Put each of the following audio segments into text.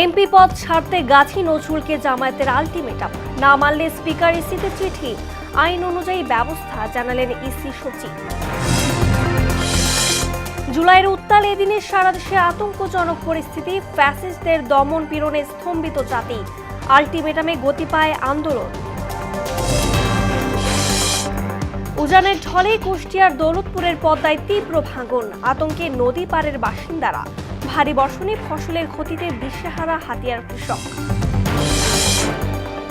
MP পদ ছাড়তে গাজী নজরুলকে জামায়াতের আলটিমেটাম, না মানলে স্পিকার ইসিতে চিঠি, আইন অনুযায়ী ব্যবস্থা জানালেন ইসি সচিব। জুলাইয়ের উত্তাল এদিনে সারা দেশে আতঙ্কজনক পরিস্থিতি, ফ্যাসিস্টদের দমন পীড়নে স্তম্ভিত জাতি, আলটিমেটামে গতি পায় আন্দোলন। উজানের ঢলে কুষ্টিয়ার দৌলতপুরের পদ্মায় তীব্র ভাঙন, আতঙ্কে নদী পাড়ের বাসিন্দারা, ভারী বর্ষণে ফসলের ক্ষতিতে দিশেহারা হাতিয়ার কৃষক।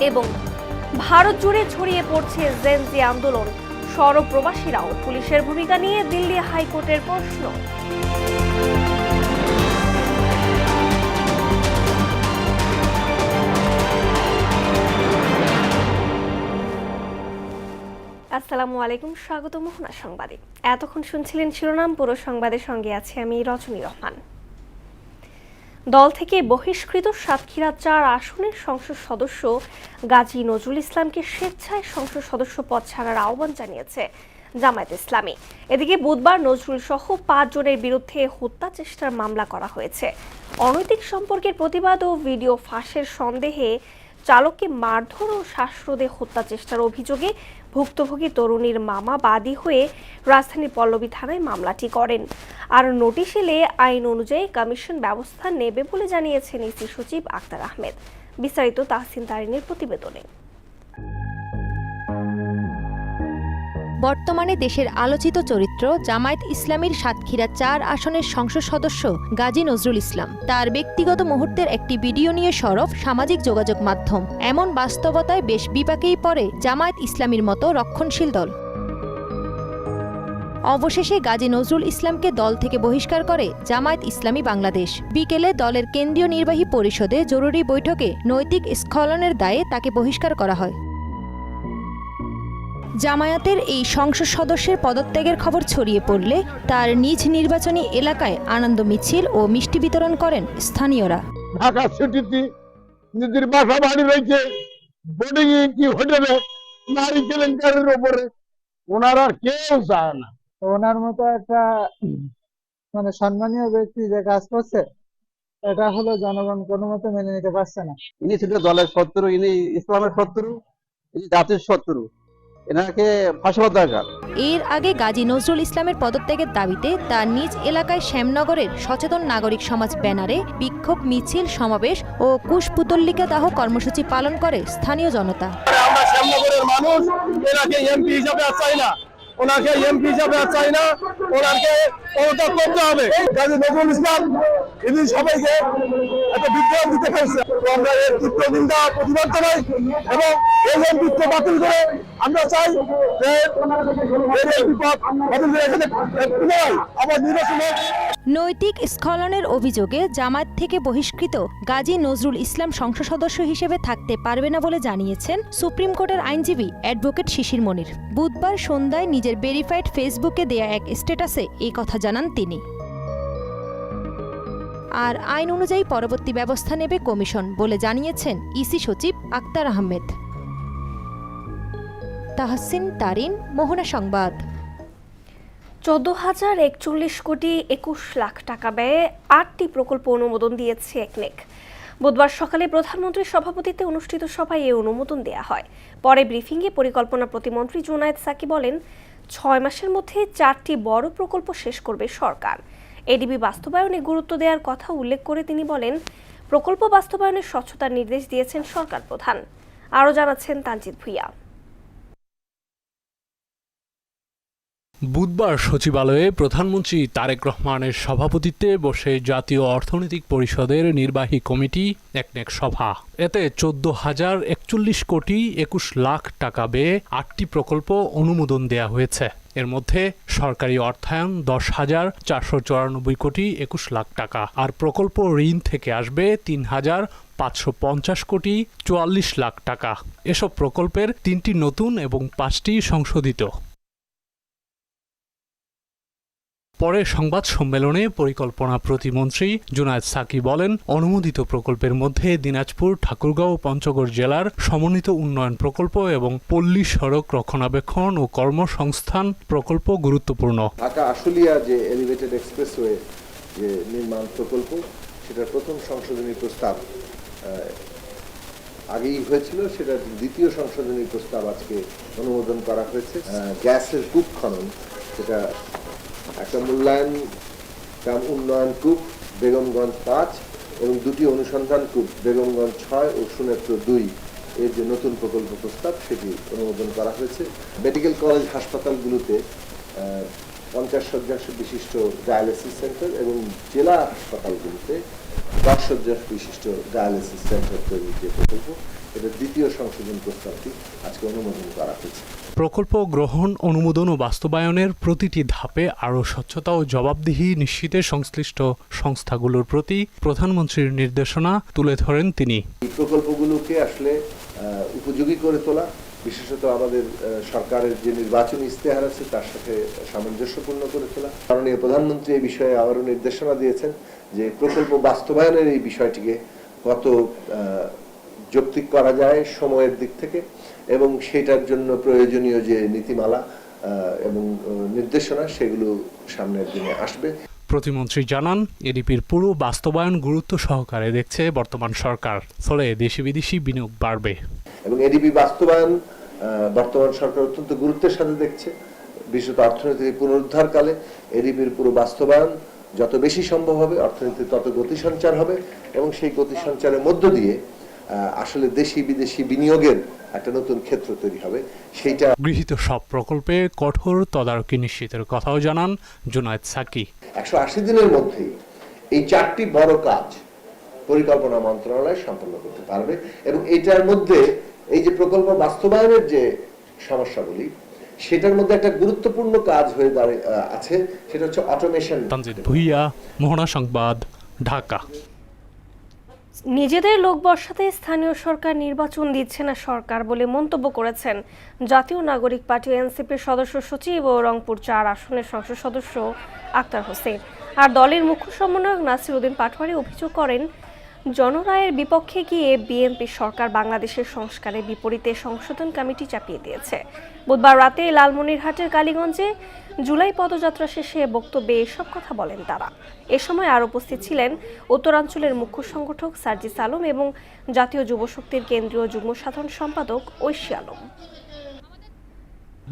এবং ভারত জুড়ে ছড়িয়ে পড়ছে জেনজি আন্দোলন, সরব প্রবাসীরাও, পুলিশের ভূমিকা নিয়ে দিল্লি হাইকোর্টের প্রশ্ন। আসসালামু আলাইকুম, স্বাগত মোহনা সংবাদে। এতক্ষণ শুনছিলেন শিরোনাম, পুরো সংবাদের সঙ্গে আছে আমি রজনী রহমান। দল থেকে বহিষ্কৃত সাতক্ষীরা 4 আসনের সংসদ সদস্য গাজী নজরুল ইসলামকে স্বেচ্ছায় সংসদ সদস্য পদ ছাড়ার আহ্বান জানিয়েছে জামায়াত ইসলামী। এদিকে বুধবার নজরুল সহ 5 জনের বিরুদ্ধে হত্যা চেষ্টার মামলা করা হয়েছে। অনৈতিক সম্পর্কের প্রতিবাদ ও ভিডিও ফাঁসের সন্দেহে চালককে মারধর ও শ্বাসরোধে হত্যা চেষ্টার অভিযোগে ভুক্তভোগী তরুণীর মামা বাদী হয়ে রাজধানীর পল্লবী থানায় মামলাটি করেন। আর নোটিশ এলে আইন অনুযায়ী কমিশন ব্যবস্থা নেবে বলে জানিয়েছেন ইসি সচিব আক্তার আহমেদ। বিস্তারিত তাহসিন তারিনের প্রতিবেদনে। বর্তমানে দেশের আলোচিত চরিত্র জামায়াত ইসলামীর সাতক্ষীরা 4 আসনের সংসদ সদস্য গাজী নজরুল ইসলাম। তার ব্যক্তিগত মুহূর্তের একটি ভিডিও নিয়ে সরব সামাজিক যোগাযোগ মাধ্যম। এমন বাস্তবতায় বেশ বিপাকেই পড়ে জামায়াত ইসলামীর মতো রক্ষণশীল দল। অবশেষে গাজী নজরুল ইসলামকে দল থেকে বহিষ্কার করে জামায়াত ইসলামী বাংলাদেশ। বিকেলে দলের কেন্দ্রীয় নির্বাহী পরিষদে জরুরি বৈঠকে নৈতিক স্খলনের দায়ে তাকে বহিষ্কার করা হয়। জামায়াতের এই সংসদ সদস্যের পদত্যাগের খবর ছড়িয়ে পড়লে তার নিজ নির্বাচনী এলাকায় আনন্দ মিছিল ও মিষ্টি বিতরণ করেন স্থানীয়রা। ঢাকা সিটিতে নিজের বাসা বাড়ি রয়েছে, বোর্ডিং কি হোটেলে নারী কেলেঙ্কারের উপরে ওনার আর কেউ চায় না। ওনার মতো একটা সম্মানীয় ব্যক্তি যে কাজ করছে, এটা হলো জনগণ কোনো মতে মেনে নিতে পারছে না। ইনি ছিল দলের শত্রু, ইনি ইসলামের শত্রু, ইনি জাতির শত্রু, এনাকে ফাঁসি হওয়া দরকার। এর আগে গাজী নজরুল ইসলামের পদত্যাগের দাবিতে তার নিজ এলাকায় শ্যামনগরের সচেতন নাগরিক সমাজ ব্যানারে বিক্ষোভ মিছিল, সমাবেশ ও কুশপুতল্লিকা দাহ কর্মসূচি পালন করে স্থানীয় জনতা। আমরা শ্যামনগরের মানুষ এনাকে এমপি হিসাবে আর চাই না, ওনাকে এমপি হিসাবে আর চাই না, ওনাকে পদত্যাগ করতে হবে। গাজী নজরুল ইসলাম এদিন সবাইকে একটা বিপ্লব দিতে ফেলছে, আমরা এর তীব্র নিন্দা প্রতিবাদ জানাই এবং এই এমপিত্ব বাতিল করে আমরা চাই যে এখানে আবার নির্বাচন। নৈতিক স্খলনের অভিযোগে জামায়াত থেকে বহিষ্কৃত গাজী নজরুল ইসলাম সংসদ সদস্য হিসেবে থাকতে পারবে না বলে জানিয়েছেন সুপ্রিম কোর্টের আইনজীবী অ্যাডভোকেট শিশির মনির। বুধবার সন্ধ্যায় নিজের ভেরিফাইড ফেসবুকে দেয়া এক স্ট্যাটাসে এই কথা জানান তিনি। আর আইন অনুযায়ী পরবর্তী ব্যবস্থা নেবে কমিশন বলে জানিয়েছেন ইসি সচিব আক্তার আহমেদ। তাহসিন তারিন, মোহনা সংবাদ। 14,041 কোটি 21 লাখ টাকা ব্যয়ে 8টি প্রকল্প অনুমোদন দিয়েছে একনেক। বুধবার সকালে প্রধানমন্ত্রীর সভাপতিত্বে অনুষ্ঠিত সভায় এই অনুমোদন দেওয়া হয়। পরে ব্রিফিংয়ে পরিকল্পনা প্রতিমন্ত্রী জুনায়েদ সাকি বলেন, 6 মাসের মধ্যে 4টি বড় প্রকল্প শেষ করবে সরকার। এডিবি বাস্তবায়নে গুরুত্ব দেওয়ার কথা উল্লেখ করে তিনি বলেন, প্রকল্প বাস্তবায়নের স্বচ্ছতার নির্দেশ দিয়েছেন সরকার প্রধান। আরও জানাচ্ছেন তানজিদ ভুইয়া। বুধবার সচিবালয়ে প্রধানমন্ত্রী তারেক রহমানের সভাপতিত্বে বসে জাতীয় অর্থনৈতিক পরিষদের নির্বাহী কমিটি একনেক সভা। এতে 14,041 কোটি 21 লাখ টাকা ব্যয়ে 8টি প্রকল্প অনুমোদন দেয়া হয়েছে। এর মধ্যে সরকারি অর্থায়ন 10,494 কোটি 21 লাখ টাকা, আর প্রকল্প ঋণ থেকে আসবে 3,550 কোটি 44 লাখ টাকা। এসব প্রকল্পের 3টি নতুন এবং 5টি সংশোধিত। পরে সংবাদ সম্মেলনে পরিকল্পনা প্রতিমন্ত্রী জুনায়েদ সাকি বলেন, অনুমোদিত প্রকল্পের মধ্যে দিনাজপুর, ঠাকুরগাঁও ও পঞ্চগড় জেলার সমন্বিত উন্নয়ন প্রকল্প এবং পল্লী সড়ক রক্ষণাবেক্ষণ ও কর্মসংস্থান প্রকল্প গুরুত্বপূর্ণ। ঢাকা আশুলিয়া যে এলিভেটেড এক্সপ্রেসওয়ে যে নির্মাণ প্রকল্প, সেটার প্রথম সংশোধনী প্রস্তাব আগেই হয়েছিল, সেটা দ্বিতীয় সংশোধনী প্রস্তাব আজকে অনুমোদন করা হয়েছে। গ্যাসের কূপ খনন, সেটা একটা মূল্যায়ন কাম উন্নয়ন কূপ বেগমগঞ্জ 5 এবং 2টি অনুসন্ধান কূপ বেগমগঞ্জ 6 ও সুনেত্র 2 এর যে নতুন প্রকল্প প্রস্তাব সেটি অনুমোদন করা হয়েছে। মেডিকেল কলেজ হাসপাতালগুলোতে 50 শয্যা বিশিষ্ট ডায়ালিসিস সেন্টার এবং জেলা হাসপাতালগুলোতে 10 শয্যা বিশিষ্ট ডায়ালিসিস সেন্টার তৈরির যে প্রকল্প, এটা দ্বিতীয় সংশোধন প্রস্তাবটি আজকে অনুমোদন করা হয়েছে। প্রকল্প গ্রহণ, অনুমোদন ও বাস্তবায়নের প্রতিটি ধাপে আরও স্বচ্ছতা ও জবাবদিহি নিশ্চিতে সংশ্লিষ্ট সংস্থাগুলোর প্রতি প্রধানমন্ত্রীর নির্দেশনা তুলে ধরেন তিনি। এই প্রকল্পগুলোকে আসলে উপযোগী করে তোলা, বিশেষত আমাদের সরকারের যে নির্বাচনী ইস্তেহার আছে তার সাথে সামঞ্জস্যপূর্ণ করে তোলা। মাননীয় প্রধানমন্ত্রী এই বিষয়ে আবারও নির্দেশনা দিয়েছেন যে প্রকল্প বাস্তবায়নের এই বিষয়টিকে কত যৌক্তিক করা যায় সময়ের দিক থেকে, এবং সেটার জন্য প্রয়োজনীয় যে নীতিমালা এবং নির্দেশনা সেগুলো সামনের দিনে আসবে। প্রতিমন্ত্রী জানান, এডিপির পুরো বাস্তবায়ন গুরুত্ব সহকারে দেখছে বর্তমান সরকার, ফলে দেশি বিদেশি বিনিয়োগ বাড়বে। এবং এডিপি বাস্তবায়ন বর্তমান সরকার অত্যন্ত গুরুত্বের সাথে দেখছে। বিশেষত অর্থনীতির পুনরুদ্ধারকালে এডিপির পুরো বাস্তবায়ন যত বেশি সম্ভব হবে, অর্থনীতির তত গতি সঞ্চার হবে এবং সেই গতি সঞ্চারের মধ্য দিয়ে আসলে দেশি বিদেশি বিনিয়োগের একটা নতুন ক্ষেত্র তৈরি হবে। সেইটা গৃহীত সব প্রকল্পে কঠোর তদারকি নিশ্চিতের কথাও জানান জুনায়েদ সাকি। 180 দিনের মধ্যেই এই 4টি বড় কাজ পরিকল্পনা মন্ত্রণালয় সম্পন্ন করতে পারবে এবং এটার মধ্যে এই যে প্রকল্প বাস্তবায়নের যে সমস্যাগুলি, সেটার মধ্যে একটা গুরুত্বপূর্ণ কাজ হয়ে আছে, সেটা হচ্ছে অটোমেশন। তানজিদ ভুইয়া, মোহনা সংবাদ, ঢাকা। নিজেদের লোক বসাতে স্থানীয় সরকার নির্বাচন দিচ্ছে না সরকার বলে মন্তব্য করেছেন জাতীয় নাগরিক পার্টি এনসিপির সদস্য সচিব ও রংপুর 4 আসনের সংসদ সদস্য আক্তার হোসেন। আর দলের মুখ্য সমন্বয়ক নাসির উদ্দিন পাটোয়ারি অভিযোগ করেন, জনরায়ের বিপক্ষে গিয়ে বিএনপি সরকার বাংলাদেশের সংস্কারের বিপরীতে সংশোধন কমিটি চাপিয়ে দিয়েছে। বুধবার রাতে লালমনিরহাটের কালীগঞ্জে জুলাই পদযাত্রা শেষে বক্তব্যে এসব কথা বলেন তারা। এ সময় আর উপস্থিত ছিলেন উত্তরাঞ্চলের মুখ্য সংগঠক সার্জিস আলম এবং জাতীয় যুবশক্তির কেন্দ্রীয় যুগ্ম সাধারণ সম্পাদক ঐশী আলম।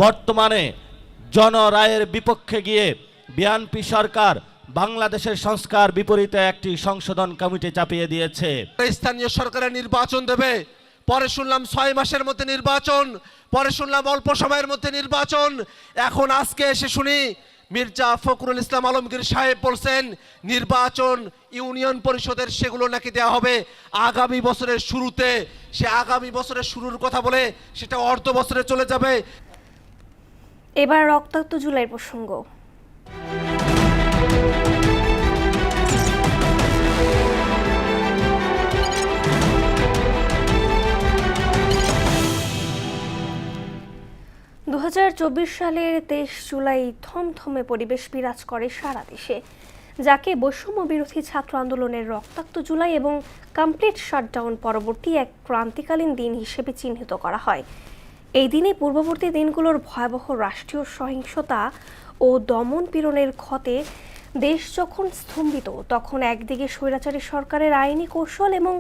বর্তমানে জনরায়ের বিপক্ষে গিয়ে বিএনপি সরকার বাংলাদেশের সংস্কার বিপরীতে একটি সংশোধন কমিটি চাপিয়ে দিয়েছে। স্থানীয় সরকারের নির্বাচন দেবে, পরে শুনলাম 6 মাসের মধ্যে নির্বাচন, পরে শুনলাম অল্প সময়ের মধ্যে নির্বাচন। এখন আজকে এসে শুনি মির্জা ফখরুল ইসলাম আলমগীর সাহেব বলছেন নির্বাচন ইউনিয়ন পরিষদের সেগুলো নাকি দেওয়া হবে আগামী বছরের শুরুতে। সে আগামী বছরের শুরুর কথা বলে সেটা অর্ধ বছরে চলে যাবে। এবার রক্তাক্ত জুলাই প্রসঙ্গ। সালের 23 জুলাই থমথমে পরিবেশ বিরাজ করে সারা দেশে, যাকে বৈষম্য বিরোধী ছাত্র আন্দোলনের রক্তাক্ত জুলাই এবং কমপ্লিট শাটডাউন পরবর্তী এক ক্রান্তিকালীন দিন হিসেবে চিহ্নিত করা হয়। এই দিনে পূর্ববর্তী দিনগুলোর ভয়াবহ রাষ্ট্রীয় সহিংসতা ও দমন পীড়নের ক্ষতে দেশ যখন স্তম্ভিত, তখন একদিকে স্বৈরাচারী সরকারের আইনি কৌশল এবং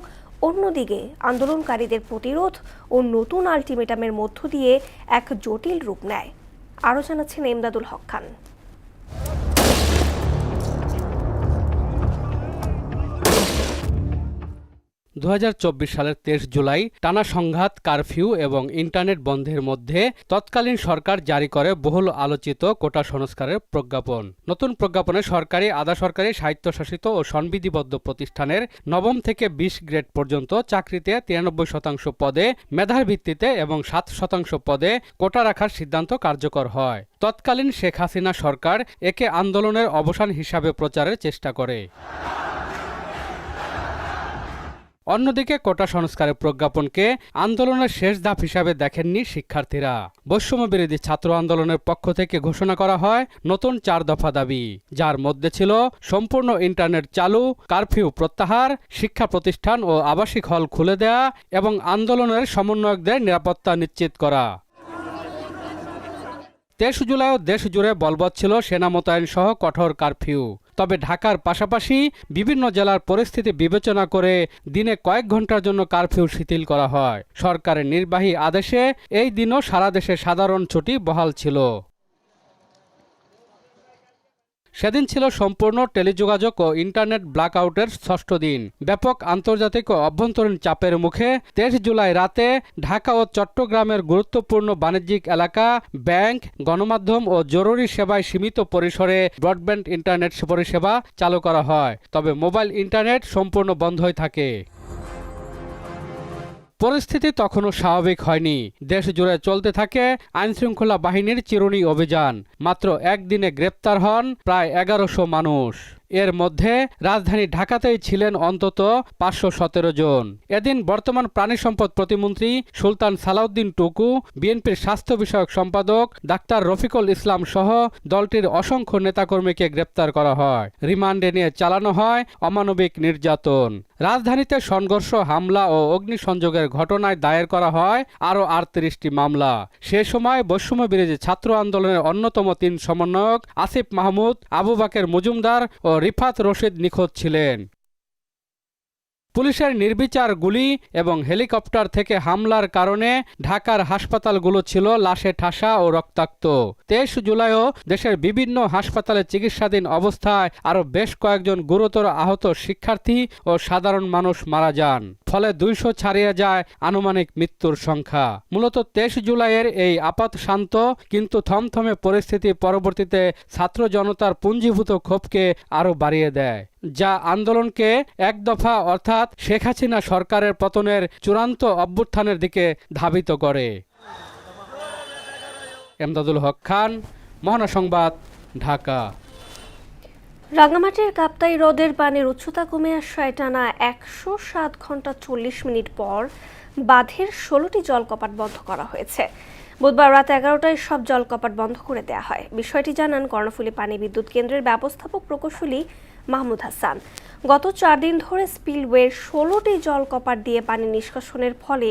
অন্যদিকে আন্দোলনকারীদের প্রতিরোধ ও নতুন আলটিমেটামের মধ্য দিয়ে এক জটিল রূপ নেয়। আরও জানাচ্ছেন এমদাদুল হক খান। 2024 সালের 23 জুলাই টানা সংঘাত, কারফিউ এবং ইন্টারনেট বন্ধের মধ্যে তৎকালীন সরকার জারি করে বহুল আলোচিত কোটা সংস্কারের প্রজ্ঞাপন। নতুন প্রজ্ঞাপনে সরকারি, আধা সরকারি, স্বায়ত্তশাসিত ও সংবিধিবদ্ধ প্রতিষ্ঠানের 9ম থেকে 20 গ্রেড পর্যন্ত চাকরিতে 93% পদে মেধার ভিত্তিতে এবং 7% পদে কোটা রাখার সিদ্ধান্ত কার্যকর হয়। তৎকালীন শেখ হাসিনা সরকার একে আন্দোলনের অবসান হিসাবে প্রচারের চেষ্টা করে। অন্যদিকে কোটা সংস্কারের প্রজ্ঞাপনকে আন্দোলনের শেষ ধাপ হিসাবে দেখেননি শিক্ষার্থীরা। বৈষম্য বিরোধী ছাত্র আন্দোলনের পক্ষ থেকে ঘোষণা করা হয় নতুন 4 দফা দাবি, যার মধ্যে ছিল সম্পূর্ণ ইন্টারনেট চালু, কারফিউ প্রত্যাহার, শিক্ষা প্রতিষ্ঠান ও আবাসিক হল খুলে দেয়া এবং আন্দোলনের সমন্বয়কদের নিরাপত্তা নিশ্চিত করা। 23 জুলাইও দেশ জুড়ে বলবৎ ছিল সেনা মোতায়েন সহ কঠোর কারফিউ। তবে ঢাকার পাশাপাশি বিভিন্ন জেলার পরিস্থিতি বিবেচনা করে দিনে কয়েক ঘন্টার জন্য কারফিউ শিথিল করা হয়। সরকারের নির্বাহী আদেশে এই দিনও সারা দেশে সাধারণ ছুটি বহাল ছিল। সেদিন ছিল সম্পূর্ণ টেলিযোগাযোগ ও ইন্টারনেট ব্ল্যাকআউটের ষষ্ঠ দিন। ব্যাপক আন্তর্জাতিক ও অভ্যন্তরীণ চাপের মুখে 23 জুলাই রাতে ঢাকা ও চট্টগ্রামের গুরুত্বপূর্ণ বাণিজ্যিক এলাকা, ব্যাংক, গণমাধ্যম ও জরুরি সেবায় সীমিত পরিসরে ব্রডব্যান্ড ইন্টারনেট পরিষেবা চালু করা হয়, তবে মোবাইল ইন্টারনেট সম্পূর্ণ বন্ধই থাকে। পরিস্থিতি তখনও স্বাভাবিক হয়নি। দেশ জুড়ে চলতে থাকে আইনশৃঙ্খলা বাহিনীর চিরুনি অভিযান। মাত্র একদিনে গ্রেপ্তার হন প্রায় 1100 মানুষ। এর মধ্যে রাজধানী ঢাকাতেই ছিলেন অন্তত 517 জন। এদিন বর্তমান প্রাণী সম্পদ প্রতিমন্ত্রী সুলতান সালাউদ্দিন টুকু, বিএনপির স্বাস্থ্য বিষয়ক সম্পাদক ডাক্তার রফিকুল ইসলাম সহ দলটির অসংখ্য নেতাকর্মীকে গ্রেপ্তার করা হয়। রিমান্ডে নিয়ে চালানো হয় অমানবিক নির্যাতন। রাজধানীতে সংঘর্ষ, হামলা ও অগ্নিসংযোগের ঘটনায় দায়ের করা হয় আরও 38টি মামলা। সে সময় বৈষম্য বিরোধী ছাত্র আন্দোলনের অন্যতম 3 সমন্বয়ক আসিফ মাহমুদ, আবু বাকের মজুমদার ও রিফাত রশিদ নিখোঁজ ছিলেন। পুলিশের নির্বিচার গুলি এবং হেলিকপ্টার থেকে হামলার কারণে ঢাকার হাসপাতালগুলো ছিল লাশে ঠাসা ও রক্তাক্ত। 23 জুলাইও দেশের বিভিন্ন হাসপাতালে চিকিৎসাধীন অবস্থায় আরও বেশ কয়েকজন গুরুতর আহত শিক্ষার্থী ও সাধারণ মানুষ মারা যান। ফলে 200 ছাড়িয়ে যায় আনুমানিক মৃত্যুর সংখ্যা। মূলত 23 জুলাইয়ের এই আপাত শান্ত কিন্তু থমথমে পরিস্থিতি পরবর্তীতে ছাত্র জনতার পুঞ্জীভূত ক্ষোভকে আরও বাড়িয়ে দেয়, যা আন্দোলনকে এক দফা অর্থাৎ শেখ হাসিনা সরকারের পতনের চূড়ান্ত অভ্যুত্থানের দিকে ধাবিত করে। এমদাদুল হক খান, মহানা সংবাদ, ঢাকা। রাঙামাটির কাপ্তাই হ্রদের পানির উচ্চতা কমে আসায় টানা 107 ঘন্টা 40 মিনিট পর বাঁধের 16টি জলকপাট বন্ধ করা হয়েছে। বুধবার রাত 11টায় সব জলকপাট বন্ধ করে দেওয়া হয়। বিষয়টি জানান কর্ণফুলী পানি বিদ্যুৎ কেন্দ্রের ব্যবস্থাপক প্রকৌশলী মাহমুদ হাসান। গত 4 দিন ধরে স্পিলওয়ের 16টি জলকপাট দিয়ে পানি নিষ্কাশনের ফলে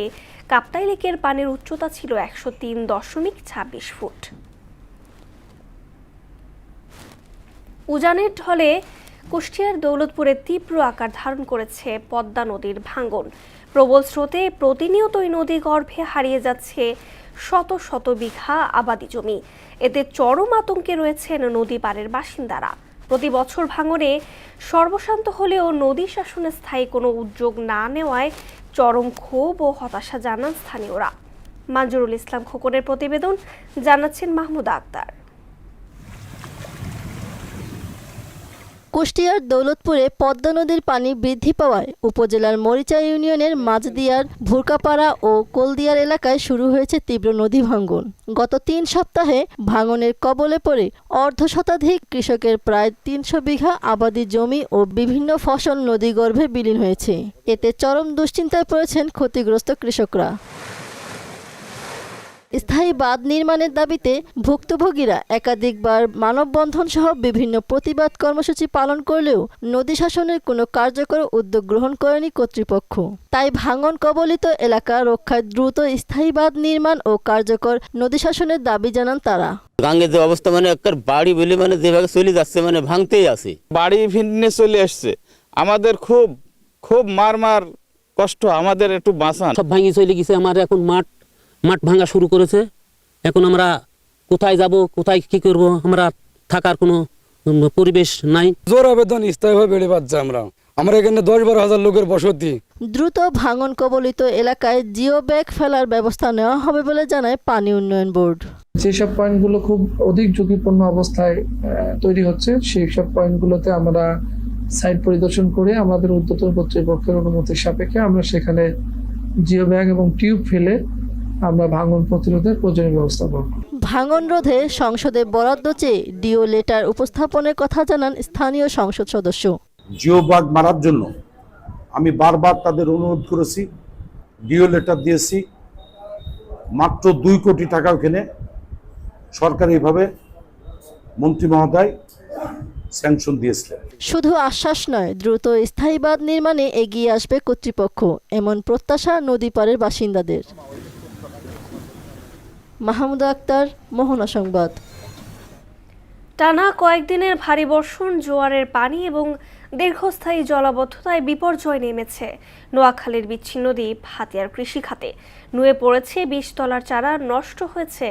কাপ্তাই লেকের পানির উচ্চতা ছিল 103.26 ফুট। উজানের ঢলে কুষ্টিয়ার দৌলতপুরে তীব্র আকার ধারণ করেছে পদ্মা নদীর ভাঙন। প্রবল স্রোতে প্রতিনিয়তই নদী গর্ভে হারিয়ে যাচ্ছে শত শত বিঘা আবাদি জমি। এতে চরম আতঙ্কে রয়েছেন নদী পাড়ের বাসিন্দারা। প্রতি বছর ভাঙনে সর্বশান্ত হলেও নদী শাসনে স্থায়ী কোনো উদ্যোগ না নেওয়ায় চরম ক্ষোভ ও হতাশা জানান স্থানীয়রা। মঞ্জুরুল ইসলাম খোকনের প্রতিবেদন, জানাচ্ছেন মাহমুদ আক্তার। কুষ্টিয়ার দৌলতপুরে পদ্মা নদীর পানি বৃদ্ধি পাওয়ায় উপজেলার মরিচা ইউনিয়নের মাঝদিয়ার, ভুরকাপাড়া ও কোলদিয়ার এলাকায় শুরু হয়েছে তীব্র নদী ভাঙন। গত 3 সপ্তাহে ভাঙনের কবলে পড়ে অর্ধশতাধিক কৃষকের প্রায় 300 বিঘা আবাদি জমি ও বিভিন্ন ফসল নদীগর্ভে বিলীন হয়েছে। এতে চরম দুশ্চিন্তায় পড়েছেন ক্ষতিগ্রস্ত কৃষকরা। স্থায়ী বাঁধ নির্মাণের দাবিতে ভুক্তভোগীরা একাধিকবার মানববন্ধন সহ বিভিন্ন প্রতিবাদ কর্মসূচি পালন করলেও নদী শাসনের কোনো কার্যকর উদ্যোগ গ্রহণ করেনি কর্তৃপক্ষ। তাই ভাঙন কবলিত এলাকা রক্ষায় দ্রুত স্থায়ী বাঁধ নির্মাণ ও কার্যকর নদী শাসনের দাবি জানান তারা। গাঙ্গে যে অবস্থা একটা বাড়ি বলে যেভাবে চলে যাচ্ছে ভাঙতেই আছে, বাড়ি ভিন্নে চলে আসছে। আমাদের খুব খুব মার কষ্ট, আমাদের একটু বাঁচান। সব ভাঙি চলে গেছে। আমার এখন মাঠ ভাঙা শুরু করেছে। এখন আমরা কোথায় যাব, কোথায় কি করব, আমরা থাকার কোনো পরিবেশ নাই। জোর আবেদন স্থায়ীভাবে বেড়ে পাচ্ছে। আমরা এখানে 10-12 হাজার লোকের বসতি। দ্রুত ভাঙন কবলিত এলাকায় জিও ব্যাগ ফেলার ব্যবস্থা নেওয়া হবে বলে জানায় পানি উন্নয়ন বোর্ড। যেসব পয়েন্টগুলো খুব অধিক ঝুঁকিপূর্ণ অবস্থায় তৈরি হচ্ছে, সেই সব পয়েন্টগুলোতে আমরা সাইট পরিদর্শন করে আমাদের ঊর্ধ্বতন কর্তৃপক্ষের অনুমতি সাপেক্ষে আমরা সেখানে জিও ব্যাগ এবং টিউব ফেলে আমরা ভাঙন প্রতিরোধের প্রয়োজনীয় ব্যবস্থা করব। ভাঙন রোধে সংসদে বরাদ্দ চেয়ে ডিও লেটার উপস্থাপনের কথা জানান স্থানীয় সংসদ সদস্য। জিও ব্যাগ মারার জন্য আমি বারবার তাদের অনুরোধ করেছি, ডিও লেটার দিয়েছি। মাত্র 2 কোটি টাকা ওখানে সরকারিভাবে মন্ত্রী মহোদয় স্যাংশন দিয়েছিলেন। শুধু আশ্বাস নয়, দ্রুত স্থায়ী বাঁধ নির্মাণে এগিয়ে আসবে কর্তৃপক্ষ, এমন প্রত্যাশা নদী পাড়ের বাসিন্দাদের। মাহমুদ আক্তার, মোহনা সংবাদ। টানা কয়েকদিনের ভারী বর্ষণ, জোয়ারের পানি এবং দীর্ঘস্থায়ী জলাবদ্ধতায় বিপর্যয় নেমেছে নোয়াখালীর বিচ্ছিন্ন দ্বীপ হাতিয়ার কৃষি খাতে। নুয়ে পড়েছে 20 তলার চারা, নষ্ট হয়েছে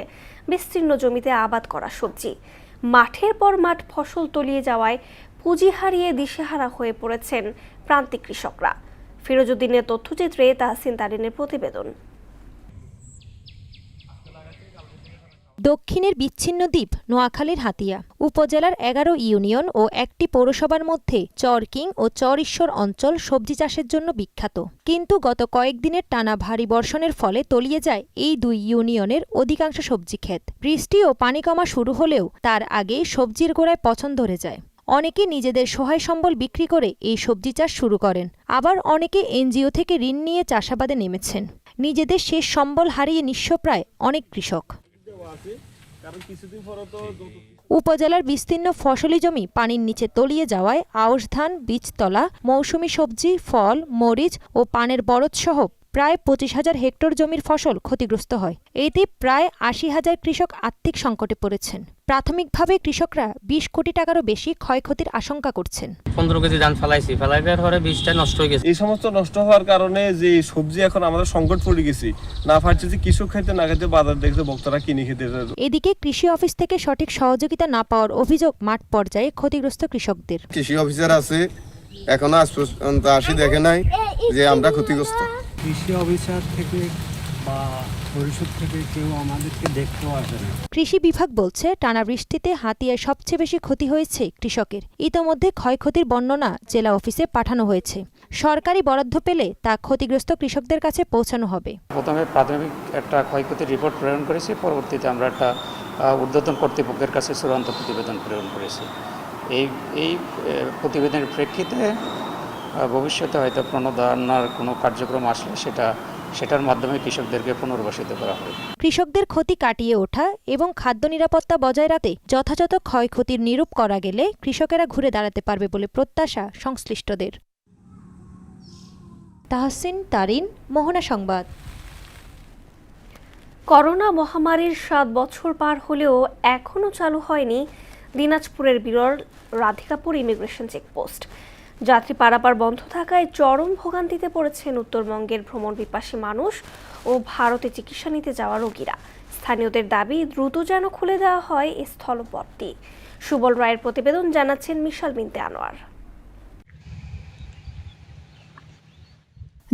বিস্তীর্ণ জমিতে আবাদ করা সবজি। মাঠের পর মাঠ ফসল তলিয়ে যাওয়ায় পুঁজি হারিয়ে দিশেহারা হয়ে পড়েছেন প্রান্তিক কৃষকরা। ফিরোজউদ্দিনের তথ্যচিত্রে তাহসিন তারিনের প্রতিবেদন। দক্ষিণের বিচ্ছিন্ন দ্বীপ নোয়াখালীর হাতিয়া উপজেলার 11 ইউনিয়ন ও একটি পৌরসভার মধ্যে চরকিং ও চরঈশ্বর অঞ্চল সবজি চাষের জন্য বিখ্যাত। কিন্তু গত কয়েকদিনের টানা ভারী বর্ষণের ফলে তলিয়ে যায় এই 2 ইউনিয়নের অধিকাংশ সবজি ক্ষেত। বৃষ্টি ও পানি কমা শুরু হলেও তার আগেই সবজির গোড়ায় পচন ধরে যায়। অনেকে নিজেদের সহায় সম্বল বিক্রি করে এই সবজি চাষ শুরু করেন, আবার অনেকে এনজিও থেকে ঋণ নিয়ে চাষাবাদে নেমেছেন। নিজেদের শেষ সম্বল হারিয়ে নিঃস্ব প্রায় অনেক কৃষক। উপজেলার বিস্তীর্ণ ফসলি জমি পানির নিচে তলিয়ে যাওয়ায় আউশ ধান, বীজতলা, মৌসুমি সবজি, ফল, মরিচ ও পানের বরজ সহ প্রায় 25,000 হেক্টর জমির ফসল ক্ষতিগ্রস্ত হয়। এতে প্রায় 80,000 কৃষক আর্থিক সংকটে পড়েছেন। প্রাথমিকভাবে কৃষকরা 20 কোটি টাকারও বেশি ক্ষয়ক্ষতির আশঙ্কা করছেন। 15 কেজি ধান ফেলাইছি, ফেলাইবার পরে 20টা নষ্ট হয়ে গেছে। এই সমস্ত নষ্ট হওয়ার কারণে যে সবজি এখন আমাদের সংকট পড়ে গেছি, না পারছে যে কৃষক খাইতে না খাইতে বাজার দেখতে ভক্তরা কিনে খেতে। এদিকে কৃষি অফিস থেকে সঠিক সহযোগিতা না পাওয়ার অভিযোগ মাঠ পর্যায়ে ক্ষতিগ্রস্ত কৃষকদের। কৃষি অফিসার আছে, এখনো আজ পর্যন্ত আসি দেখে নাই যে আমরা ক্ষতিগ্রস্ত। কৃষি অফিসার থেকে বা পরিষদ থেকে কেউ আমাদেরকে দেখতেও আসে না। কৃষি বিভাগ বলছে টানা বৃষ্টিতে হাতিয়ায় সবচেয়ে বেশি ক্ষতি হয়েছে কৃষকের। ইতোমধ্যে ক্ষয়ক্ষতির বর্ণনা জেলা অফিসে পাঠানো হয়েছে। সরকারি বরাদ্দ পেলে তা ক্ষতিগ্রস্ত কৃষকদের কাছে পৌঁছানো হবে। প্রথমে প্রাথমিক একটা ক্ষয়ক্ষতির রিপোর্ট প্রেরণ করেছি, পরবর্তীতে আমরা একটা ঊর্ধ্বতন কর্তৃপক্ষের কাছে চূড়ান্ত প্রতিবেদন প্রেরণ করেছি। এই প্রতিবেদনের প্রেক্ষিতে ভবিষ্যতে হয়তো প্রণোদনার কোনো কার্যক্রম আসলে সেটার মাধ্যমে কৃষকদেরকে পুনর্বাসিত করা হবে। কৃষকদের ক্ষতি কাটিয়ে ওঠা এবং খাদ্য নিরাপত্তা বজায় রাখতে যথাযথ ক্ষয়ক্ষতির নিরূপ করা গেলে কৃষকেরা ঘুরে দাঁড়াতে পারবে বলে প্রত্যাশা সংশ্লিষ্টদের। তাহসিন তারিন, মোহনা সংবাদ। করোনা মহামারীর 7 বছর পার হলেও এখনও চালু হয়নি দিনাজপুরের বিরল রাধিকাপুর ইমিগ্রেশন চেকপোস্ট। যাত্রী পারাপার বন্ধ থাকায় চরম ভোগান্তিতে পড়েছেন উত্তরবঙ্গের ভ্রমণ পিপাসী মানুষ ও ভারতে চিকিৎসা নিতে যাওয়া রোগীরা। স্থানীয়দের দাবি দ্রুত যেন খুলে দেওয়া হয় এই স্থলপথটি। সুবল রায়ের প্রতিবেদন, জানাচ্ছেন মিশাল বিনতে আনোয়ার।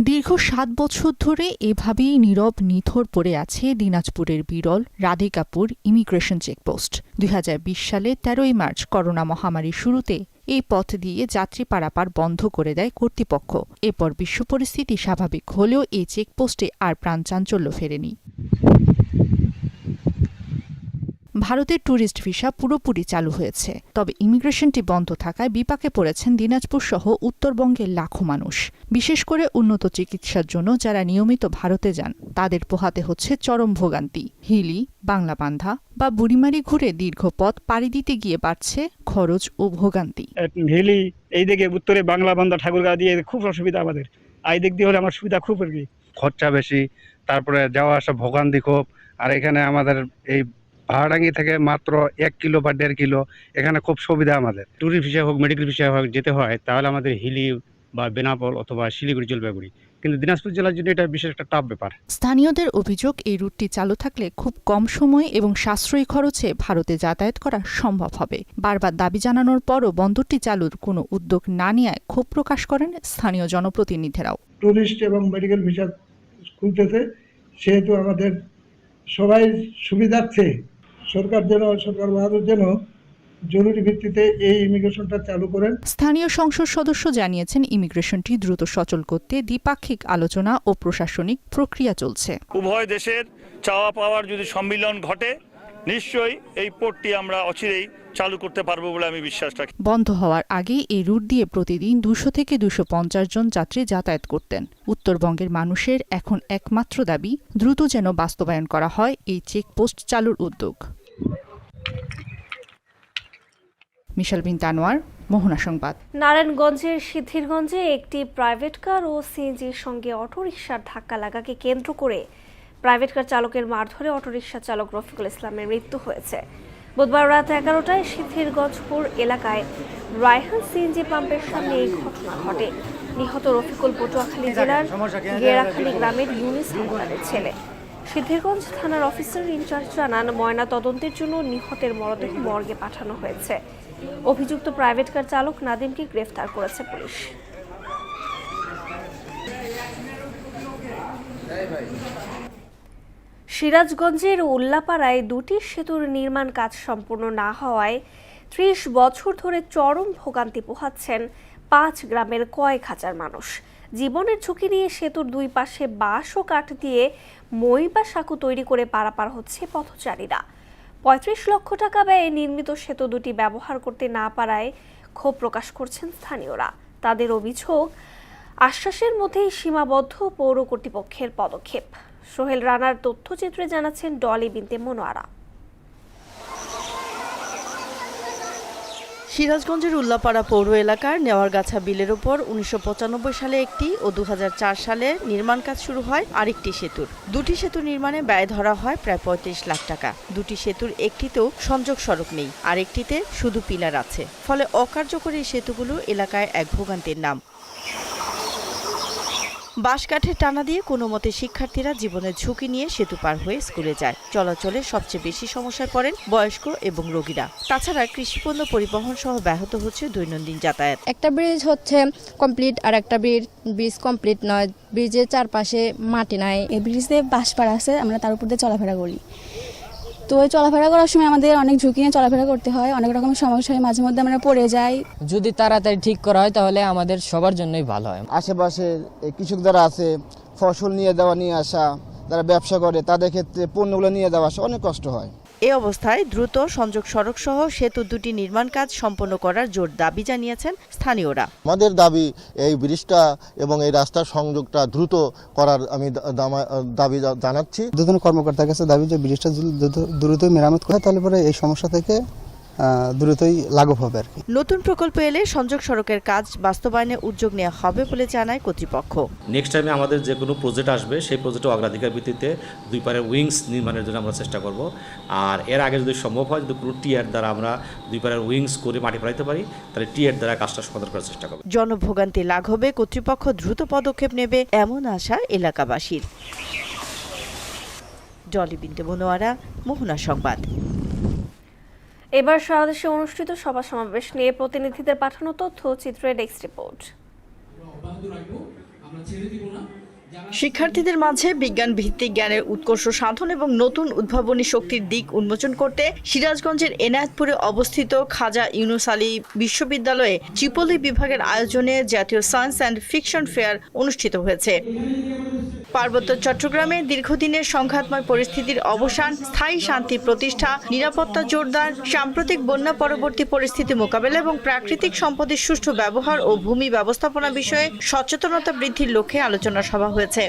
দীর্ঘ 7 বছর ধরে এভাবেই নীরব নিথর পড়ে আছে দিনাজপুরের বিরল রাধিকাপুর ইমিগ্রেশন চেকপোস্ট। 2020 সালে 13 মার্চ করোনা মহামারীর শুরুতে এই পথ দিয়ে যাত্রী পারাপার বন্ধ করে দেয় কর্তৃপক্ষ। এরপর বিশ্ব পরিস্থিতি স্বাভাবিক হলেও এই চেকপোস্টে আর প্রাণচাঞ্চল্য ফেরেনি। ভারতের ট্যুরিস্ট ভিসা পুরোপুরি চালু হয়েছে, তবে ইমিগ্রেশনটি বন্ধ থাকায় বিপাকে পড়েছেন দিনাজপুর সহ উত্তরবঙ্গের লাখো মানুষ। বিশেষ করে উন্নত চিকিৎসার জন্য যারা নিয়মিত ভারতে যান তাদের পোহাতে হচ্ছে চরম ভোগান্তি। হিলি, বাংলাবান্ধা বা বুড়িমারি ঘুরে দীর্ঘ পথ পাড়ি দিতে গিয়ে বাড়ছে খরচ ও ভোগান্তি। হিলি এই দিকে উত্তরে বাংলাবান্ধা ঠাকুরগাঁ দিয়ে খুব অসুবিধা আমাদের। এই দিক দিয়ে হলে আমার সুবিধা খুব আর কি। খরচা বেশি, তারপরে যাওয়া আসা ভোগান্তি খুব। আর এখানে আমাদের এই ভাড়াডাঙ্গি থেকে মাত্র 1 কিলো বা 1.5 কিলো, এখানে খুব সুবিধা আমাদের। ট্যুরিস্ট ভিসা হোক, মেডিকেল ভিসা হোক, যেতে হয় তাহলে আমাদের হিলি বা বেনাপোল অথবা শিলিগুড়ি, জলপাইগুড়ি। কিন্তু দিনাজপুর জেলার জন্য এটা বিশেষ একটা টাফ ব্যাপার। স্থানীয়দের অভিযোগ, এই রুটটি চালু থাকলে খুব কম সময় এবং সাশ্রয়ী খরচে ভারতে যাতায়াত করা সম্ভব হবে। বারবার দাবি জানানোর পরও বন্দরটি চালুর কোনো উদ্যোগ না নেওয়ায় ক্ষোভ প্রকাশ করেন স্থানীয় জনপ্রতিনিধিরাও। ট্যুরিস্ট এবং মেডিকেল ভিসা খুলতেছে, সেহেতু আমাদের সবাই সুবিধার্থে সরকার ভারত যেন জরুরি ভিত্তিতে এই ইমিগ্রেশনটা চালু করেন। স্থানীয় সংসদ সদস্য জানিয়েছেন ইমিগ্রেশনটি দ্রুত সচল করতে দ্বিপাক্ষিক আলোচনা ও প্রশাসনিক প্রক্রিয়া চলছে। উভয় দেশের চাওয়া পাওয়ার যদি সম্মিলন ঘটে, নিশ্চয়ই এই পোর্টটি আমরা অচিরেই চালু করতে পারবো বলে আমি বিশ্বাস রাখি। বন্ধ হওয়ার আগেই এই রুট দিয়ে প্রতিদিন 200 থেকে 250 জন যাত্রী যাতায়াত করতেন। উত্তরবঙ্গের মানুষের এখন একমাত্র দাবি দ্রুত যেন বাস্তবায়ন করা হয় এই চেকপোস্ট চালুর উদ্যোগ। মিশাল বিনতে আনোয়ার, মোহনা সংবাদ। নারায়ণগঞ্জের সিদ্ধিরগঞ্জে একটি প্রাইভেট কার ও সিএনজির সঙ্গে অটোরিকশার ধাক্কা লাগাকে কেন্দ্র করে প্রাইভেট কার চালকের মারধরে অটোরিকশা চালক রফিকুল ইসলামের মৃত্যু হয়েছে। বুধবার রাত 11টায় সিদ্ধিরগঞ্জপুর এলাকায় রায়হান সিএনজি পাম্পের সামনে এই ঘটনা ঘটে। নিহত রফিকুল পটুয়াখালী জেলার গেরাখালী গ্রামের ইউনিস হাওলাদারের ছেলে। সিদ্ধিরগঞ্জ থানার অফিসার ইনচার্জ জানান, ময়না তদন্তের জন্য নিহতের মরদেহ মর্গে পাঠানো হয়েছে। অভিযুক্ত প্রাইভেট কার চালক নাদিমকে গ্রেফতার করেছে পুলিশ। সিরাজগঞ্জের উল্লাপাড়ায় দুটি সেতুর নির্মাণ কাজ সম্পূর্ণ না হওয়ায় ৩০ বছর ধরে চরম ভোগান্তি পোহাচ্ছেন ৫ গ্রামের কয়েক হাজার মানুষ। জীবনের ঝুঁকি নিয়ে সেতুর দুই পাশে বাঁশ ও কাঠ দিয়ে মই বা সাঁকো তৈরি করে পারাপার হচ্ছে পথচারীরা। ৩৫ লক্ষ টাকা ব্যয়ে নির্মিত সেতু দুটি ব্যবহার করতে না পারায় ক্ষোভ প্রকাশ করছেন স্থানীয়রা। তাদের অভিযোগ, আশ্বাসের মধ্যেই সীমাবদ্ধ পৌর কর্তৃপক্ষের পদক্ষেপ। সোহেল রানার তথ্যচিত্রে জানাচ্ছেন ডলি বিনতে মনোয়ারা। সিরাজগঞ্জের উল্লাপাড়া পৌর এলাকার নেওয়ারগাছা বিলের ওপর ১৯৯৫ সালে একটি ও ২০০৪ সালে নির্মাণ কাজ শুরু হয় আরেকটি সেতুর। দুটি সেতু নির্মাণে ব্যয় ধরা হয় প্রায় ৩৫ লাখ টাকা। দুটি সেতুর একটিতেও সংযোগ সড়ক নেই, আরেকটিতে শুধু পিলার আছে। ফলে অকার্যকরী সেতুগুলো এলাকায় এক ভোগান্তির নাম। বাঁশ কাঠের টানা দিয়ে কোনো মতে শিক্ষার্থীরা জীবনের ঝুঁকি নিয়ে সেতু পার হয়ে স্কুলে যায়। চলাচলে সবচেয়ে বেশি সমস্যায় পড়েন বয়স্ক এবং রোগীরা। তাছাড়া কৃষিপণ্য পরিবহন সহ ব্যাহত হচ্ছে দৈনন্দিন যাতায়াত। একটা ব্রিজ হচ্ছে কমপ্লিট আর একটা ব্রিজ কমপ্লিট নয়, ব্রিজের চারপাশে মাটি নাই। এই ব্রিজে বাঁশ পাড়া আছে, আমরা তার উপর দিয়ে চলাফেরা করি। তো ওই চলাফেরা করার সময় আমাদের অনেক ঝুঁকি নিয়ে চলাফেরা করতে হয়, অনেক রকমের সমস্যা হয়, মাঝে মধ্যে আমরা পড়ে যাই। যদি তাড়াতাড়ি ঠিক করা হয় তাহলে আমাদের সবার জন্যই ভালো হয়। আশেপাশে কৃষক যারা আছে, ফসল নিয়ে আসা, যারা ব্যবসা করে তাদের ক্ষেত্রে পণ্যগুলো নিয়ে যাওয়া আসা অনেক কষ্ট হয়। এই অবস্থায় দ্রুত সংযোগ সড়ক সহ সেতু দুটি নির্মাণ কাজ সম্পন্ন করার জোর দাবি জানিয়েছেন স্থানীয়রা। আমাদের দাবি এই ব্রিজটা এবং এই রাস্তার সংযোগটা দ্রুত করার আমি দাবি জানাচ্ছি। দুজন কর্মকর্তার কাছে দাবি যে ব্রিজটা দ্রুত মেরামত করে, তাহলে পরে এই সমস্যা থেকে দ্রুতই লাঘব হবে আর কি। নতুন প্রকল্প এলে সংযোগ সড়কের কাজ বাস্তবায়নে উদ্যোগ নেওয়া হবে বলে জানায় কর্তৃপক্ষ। নেক্সট টাইমে আমাদের যে কোনো প্রজেক্ট আসবে সেই প্রজেক্টে অগ্রাধিকার ভিত্তিতে দুই পারের উইংস নির্মাণের জন্য আমরা চেষ্টা করব। আর এর আগে যদি সম্ভব হয়, যদি কোনো টিয়ার দ্বারা আমরা দুই পারের উইংস করে মাটি ফেলাইতে পারি, তাহলে টিয়ার দ্বারা কাজটা সমাধান করার চেষ্টা করব। জনভোগান্তি লাঘবে কর্তৃপক্ষ দ্রুত পদক্ষেপ নেবে এমন আশা এলাকাবাসীর। ডলি বিনতে মনোয়ারা, মোহনা সংবাদ। এবার সারা দেশে অনুষ্ঠিত সভা সমাবেশ নিয়ে প্রতিনিধিদের পাঠানো তথ্য চিত্রে ডেস্ক রিপোর্ট। শিক্ষার্থীদের মাঝে বিজ্ঞান ভিত্তিক জ্ঞানের উৎকর্ষ সাধন এবং নতুন উদ্ভাবনী শক্তির দিক উন্মোচন করতে সিরাজগঞ্জের এনায়েতপুরে অবস্থিত খাজা ইউনুস আলী বিশ্ববিদ্যালয়ে ট্রিপলি বিভাগের আয়োজনে জাতীয় সায়েন্স অ্যান্ড ফিকশন ফেয়ার অনুষ্ঠিত হয়েছে। পার্বত্য চট্টগ্রামে দীর্ঘদিনের সংঘাতময় পরিস্থিতির অবসান, স্থায়ী শান্তি প্রতিষ্ঠা, নিরাপত্তা জোরদার, সাম্প্রতিক বন্যা পরবর্তী পরিস্থিতি মোকাবেলা এবং প্রাকৃতিক সম্পদের সুষ্ঠু ব্যবহার ও ভূমি ব্যবস্থাপনা বিষয়ে সচেতনতা বৃদ্ধির লক্ষ্যে আলোচনা সভা হয়েছে।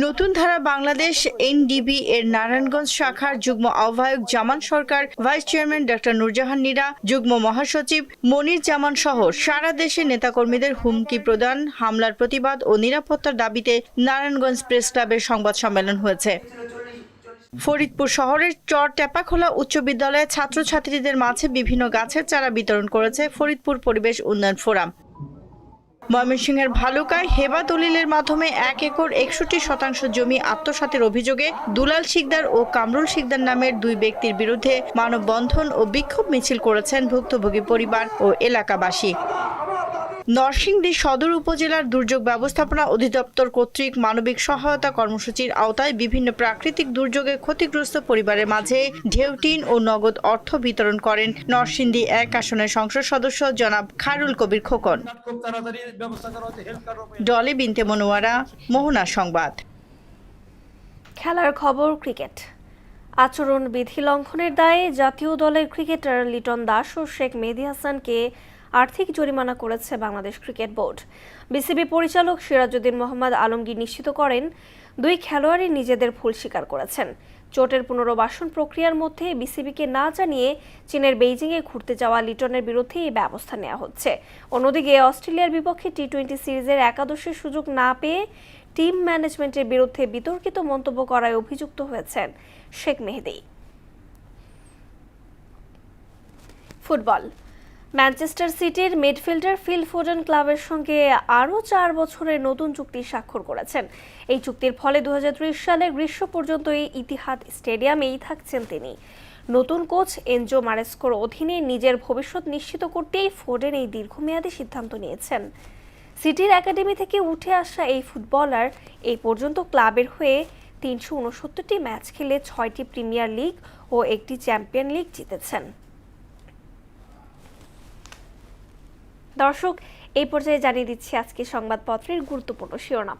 নতুন ধারা বাংলাদেশ এনডিবি এর নারায়ণগঞ্জ শাখার যুগ্ম আহ্বায়ক Zaman Sarkar, vice chairman doctor Nurjahan Nira, যুগ্ম মহাসচিব মনির জামান সহ সারা দেশে নেতাকর্মীদের হুমকি প্রদান, হামলার প্রতিবাদ ও নিরাপত্তার দাবিতে নারায়ণগঞ্জ প্রেস ক্লাবের সংবাদ সম্মেলন হয়েছে। ফরিদপুর শহরের চর টেপাখোলা উচ্চ বিদ্যালয়ের ছাত্রছাত্রীদের মাঝে বিভিন্ন গাছের চারা বিতরণ করেছে ফরিদপুর পরিবেশ উন্নয়ন ফোরাম। ময়মনসিংহের ভালুকায় হেবা দলিলের মাধ্যমে 1 একর 61% জমি আত্মসাতের অভিযোগে দুলাল শিকদার ও কামরুল শিকদার নামের 2 ব্যক্তির বিরুদ্ধে মানববন্ধন ও বিক্ষোভ মিছিল করেছেন ভুক্তভোগী পরিবার ও এলাকাবাসী। নরসিংদী সদর উপজেলার দুর্যোগ ব্যবস্থাপনা অধিদপ্তর কর্তৃক মানবিক সহায়তা কর্মসূচির আওতায় বিভিন্ন প্রাকৃতিক দুর্যোগে ক্ষতিগ্রস্ত পরিবারের মাঝে ঢেউটিন ও নগদ অর্থ বিতরণ করেন নরসিংদী 1 আসনের সংসদ সদস্য জনাব খায়রুল কবির খোকন। ডলি বিনতে মনোয়ারা, মোহনা সংবাদ। খেলার খবর ক্রিকেট। আচরণ বিধি লঙ্ঘনের দায়ে জাতীয় দলের ক্রিকেটার লিটন দাস ও শেখ মেহেদী হাসানকে আর্থিক জরিমানা করেছে বাংলাদেশ ক্রিকেট বোর্ড। বিসিবি পরিচালক সিরাজউদ্দিন মোহাম্মদ আলমগীর নিশ্চিত করেন 2 খেলোয়াড়ই নিজেদের ভুল স্বীকার করেছেন। চোটের পুনর্বাসন প্রক্রিয়ার মধ্যে বিসিবিকে না জানিয়ে চীনের বেইজিংয়ে ঘুরতে যাওয়া লিটনের বিরুদ্ধে এই ব্যবস্থা নেওয়া হচ্ছে। অন্যদিকে অস্ট্রেলিয়ার বিপক্ষে টি-20 সিরিজের একাদশের সুযোগ না পেয়ে টিম ম্যানেজমেন্টের বিরুদ্ধে বিতর্কিত মন্তব্য করায় অভিযুক্ত হয়েছেন শেখ মেহেদী। ফুটবল। ম্যানচেস্টার সিটির মিডফিল্ডার ফিল ফোডেন ক্লাবের সঙ্গে আরও 4 বছরের নতুন চুক্তি স্বাক্ষর করেছেন। এই চুক্তির ফলে 2030 সালের গ্রীষ্ম পর্যন্ত এই ইতিহাদ স্টেডিয়ামেই থাকছেন তিনি। নতুন কোচ এনজো মারেস্কোর অধীনে নিজের ভবিষ্যৎ নিশ্চিত করতেই ফোডেন এই দীর্ঘমেয়াদী সিদ্ধান্ত নিয়েছেন। সিটির একাডেমি থেকে উঠে আসা এই ফুটবলার এই পর্যন্ত ক্লাবের হয়ে 369টি ম্যাচ খেলে 6টি প্রিমিয়ার লিগ ও 1টি চ্যাম্পিয়ন লিগ জিতেছেন। দর্শক, এই পর্যায়ে জানিয়ে দিচ্ছি আজকে সংবাদপত্রের গুরুত্বপূর্ণ শিরোনাম।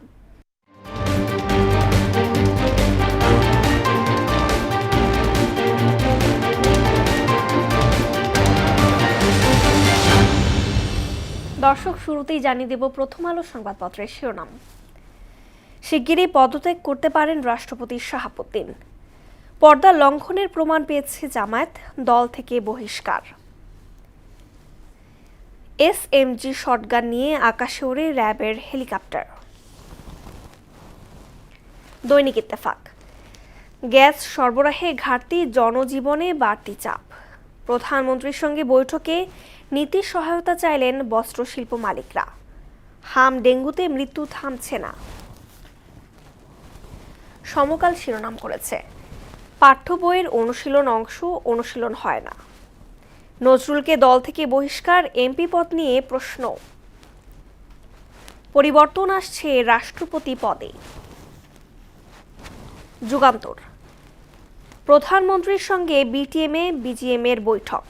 দর্শক, শুরুতেই জানিয়ে দেব প্রথম আলো সংবাদপত্রের শিরোনাম। শিগগিরই পদত্যাগ করতে পারেন রাষ্ট্রপতি শাহাবুদ্দিন। পর্দা লঙ্ঘনের প্রমাণ পেয়েছে জামায়াত, দল থেকে বহিষ্কার। এসএমজি শটগান নিয়ে আকাশে ওড়ে র্যাবের হেলিকপ্টার। দৈনিক ইত্তেফাক। গ্যাস সরবরাহে ঘাটতি, জনজীবনে বাড়তি চাপ। প্রধানমন্ত্রীর সঙ্গে বৈঠকে নীতি সহায়তা চাইলেন বস্ত্রশিল্প মালিকরা। হাম ডেঙ্গুতে মৃত্যু থামছে না। সমকাল শিরোনাম করেছে, পাঠ্য বইয়ের অনুশীলন অংশ অনুশীলন হয় না। নজরুলকে দল থেকে বহিষ্কার, এমপি পদ নিয়ে প্রশ্ন। পরিবর্তন আসছে রাষ্ট্রপতি পদে। যুগান্তর। প্রধানমন্ত্রীর সঙ্গে বিজিএম এর বৈঠক।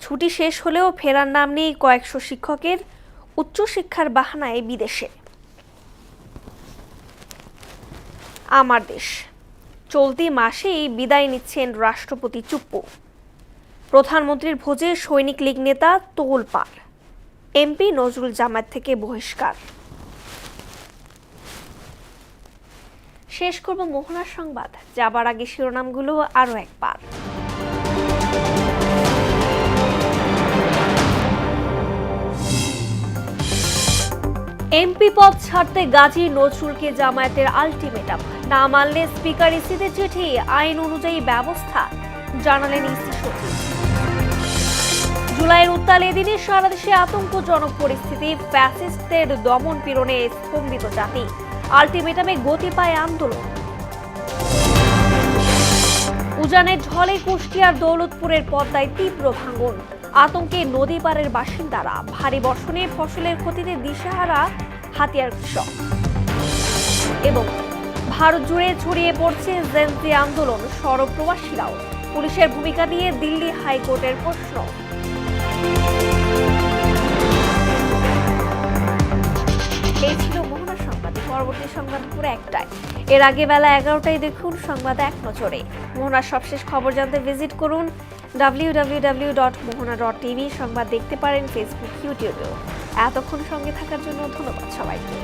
ছুটি শেষ হলেও ফেরার নাম নেই কয়েকশো শিক্ষকের, উচ্চশিক্ষার বাহানায় বিদেশে। আমার দেশ। চলতি মাসেই বিদায় নিচ্ছেন রাষ্ট্রপতি চুপ্পু। প্রধানমন্ত্রীর ভোজে সৈনিক লীগ নেতা তোলপাড়। এমপি নজরুল জামায়াত থেকে বহিষ্কার। শেষ করব মোহনার সংবাদ, যাবার আগে শিরোনামগুলো আরও একবার। এমপি পদ ছাড়তে গাজী নজরুলকে জামায়াতের আলটিমেটাম। না মানলে স্পিকার ইসিতে চিঠি, আইন অনুযায়ী ব্যবস্থা, জানালেন ইসি সচিব। জুলাইয়ের উত্তাল এদিনে সারা দেশে আতঙ্কজনক পরিস্থিতি, ফ্যাসিস্টদের দমন পীড়নে স্তম্ভিত জাতি। আলটিমেটামে গতি পায় আন্দোলন। উজানের ঝড়ে কুষ্টিয়ার দৌলতপুরের পদ্মায় তীব্র ভাঙন, আতঙ্কে নদী পাড়ের বাসিন্দারা। ভারী বর্ষণে ফসলের ক্ষতিতে দিশেহারা হাতিয়ার কৃষক। এবং ভারত জুড়ে ছড়িয়ে পড়ছে জেনজি আন্দোলন, সরব প্রবাসীরাও। পুলিশের ভূমিকা নিয়ে দিল্লি হাইকোর্টের প্রশ্ন। এই ছিল মোহনা সংবাদ। পরবর্তী সংবাদ পুরো 1টায়। এর আগে বেলা 11টায় দেখুন সংবাদ এক নজরে। মোহনার সবশেষ খবর জানতে ভিজিট করুন www.mohona.tv। সংবাদ দেখতে পারেন ফেসবুক, ইউটিউবেও। এতক্ষণ সঙ্গে থাকার জন্য ধন্যবাদ সবাইকে।